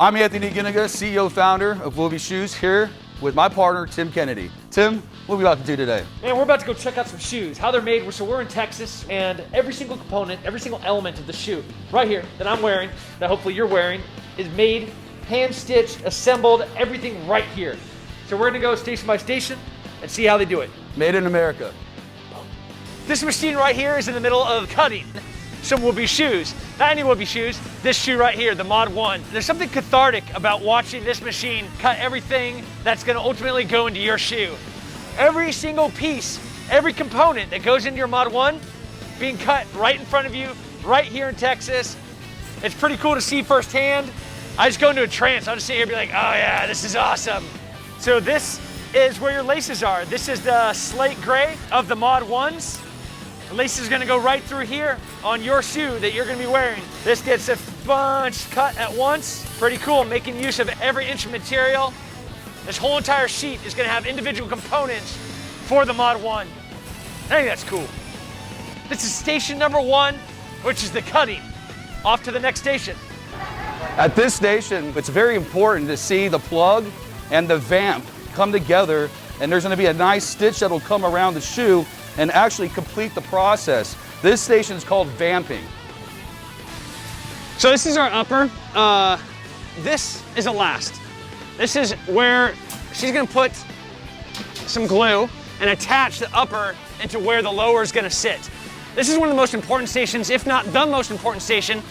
I'm Anthony Ginniga, CEO founder of Woobies Shoes, here with my partner, Tim Kennedy. Tim, what are we about to do today? Man, we're about to go check out some shoes, how they're made. So we're in Texas, and every single component, every single element of the shoe, right here, that I'm wearing, that hopefully you're wearing, is made, hand-stitched, assembled, everything right here. So we're gonna go station by station and see how they do it. Made in America. This machine right here is in the middle of cutting some Woobies shoes. Not any Woobies shoes, this shoe right here, the Mod 1. There's something cathartic about watching this machine cut everything that's gonna ultimately go into your shoe. Every single piece, every component that goes into your Mod 1 being cut right in front of you, right here in Texas. It's pretty cool to see firsthand. I just go into a trance. I'll just sit here and be like, oh yeah, this is awesome. So this is where your laces are. This is the slate gray of the Mod 1s. The lace is gonna go right through here on your shoe that you're gonna be wearing. This gets a bunch cut at once. Pretty cool, making use of every inch of material. This whole entire sheet is gonna have individual components for the Mod 1. I think that's cool. This is station number 1, which is the cutting. Off to the next station. At this station, it's very important to see the plug and the vamp come together, and there's gonna be a nice stitch that'll come around the shoe and actually complete the process. This station is called vamping. So this is our upper. This is a last. This is where she's gonna put some glue and attach the upper into where the lower is gonna sit. This is one of the most important stations, if not the most important station,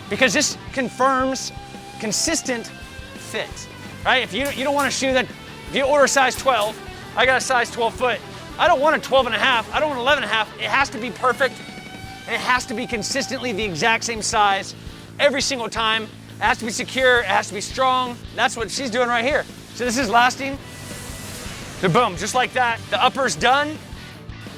because this confirms consistent fit, right? If you don't want a shoe that, if you order a size 12, I got a size 12 foot, I don't want a 12 and a half, I don't want 11 and a half. It has to be perfect, and it has to be consistently the exact same size every single time. It has to be secure, it has to be strong. That's what she's doing right here. So this is lasting. So boom, just like that, the upper's done.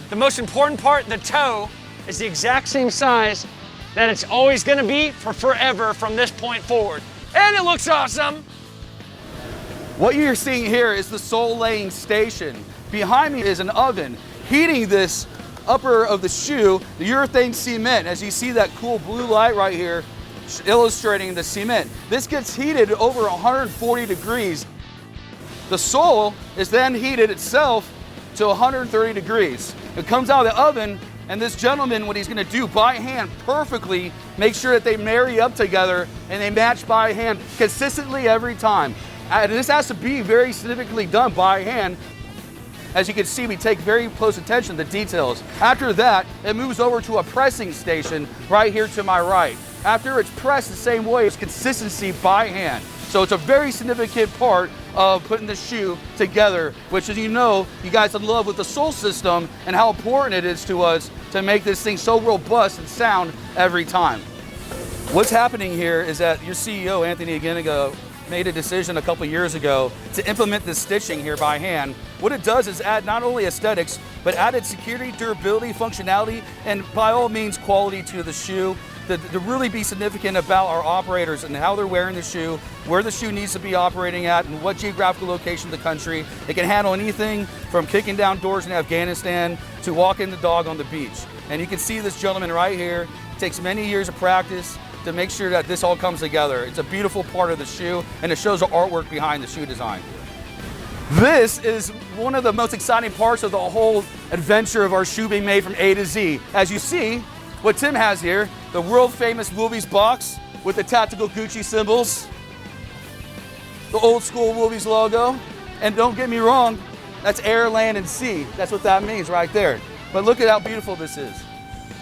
The most important part, the toe, is the exact same size that it's always gonna be for forever from this point forward. And it looks awesome. What you're seeing here is the sole laying station. Behind me is an oven heating this upper of the shoe, the urethane cement. As you see that cool blue light right here, illustrating the cement. This gets heated over 140 degrees. The sole is then heated itself to 130 degrees. It comes out of the oven, and this gentleman, what he's gonna do by hand perfectly, make sure that they marry up together and they match by hand consistently every time. And this has to be very significantly done by hand. As you can see, we take very close attention to the details. After that, it moves over to a pressing station right here to my right. After it's pressed the same way, it's consistency by hand. So it's a very significant part of putting the shoe together, which, as you know, you guys are in love with the sole system and how important it is to us to make this thing so robust and sound every time. What's happening here is that your CEO, Anthony Ginniga, made a decision a couple years ago to implement this stitching here by hand. What it does is add not only aesthetics, but added security, durability, functionality, and by all means quality to the shoe. To really be significant about our operators and how they're wearing the shoe, where the shoe needs to be operating at, and what geographical location of the country. It can handle anything from kicking down doors in Afghanistan to walking the dog on the beach. And you can see this gentleman right here. It takes many years of practice to make sure that this all comes together. It's a beautiful part of the shoe, and it shows the artwork behind the shoe design. This is one of the most exciting parts of the whole adventure of our shoe being made from A to Z. As you see, what Tim has here, the world famous Woobies box with the tactical Gucci symbols, the old school Woobies logo, and don't get me wrong, that's air, land, and sea. That's what that means right there. But look at how beautiful this is.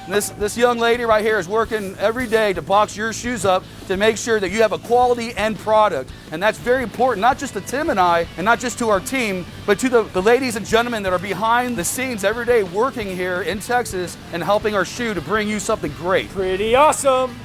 And this young lady right here is working every day to box your shoes up to make sure that you have a quality end product. And that's very important, not just to Tim and I, and not just to our team, but to the ladies and gentlemen that are behind the scenes every day working here in Texas and helping our shoe to bring you something great. Pretty awesome.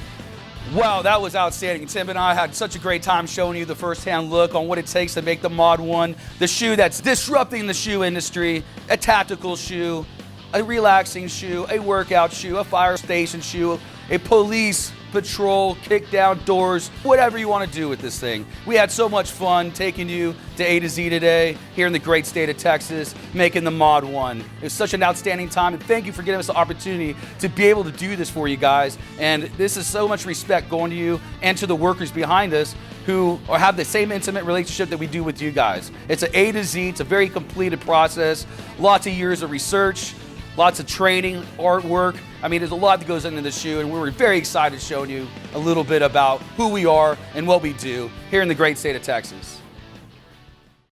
Wow, that was outstanding. Tim and I had such a great time showing you the first-hand look on what it takes to make the Mod 1, the shoe that's disrupting the shoe industry, a tactical shoe, a relaxing shoe, a workout shoe, a fire station shoe, a police patrol, kick down doors, whatever you want to do with this thing. We had so much fun taking you to A to Z today here in the great state of Texas, making the Mod 1. It was such an outstanding time, and thank you for giving us the opportunity to be able to do this for you guys. And this is so much respect going to you and to the workers behind us who have the same intimate relationship that we do with you guys. It's an A to Z, it's a very completed process, lots of years of research, lots of training, artwork. I mean, there's a lot that goes into the shoe, and we were very excited showing you a little bit about who we are and what we do here in the great state of Texas.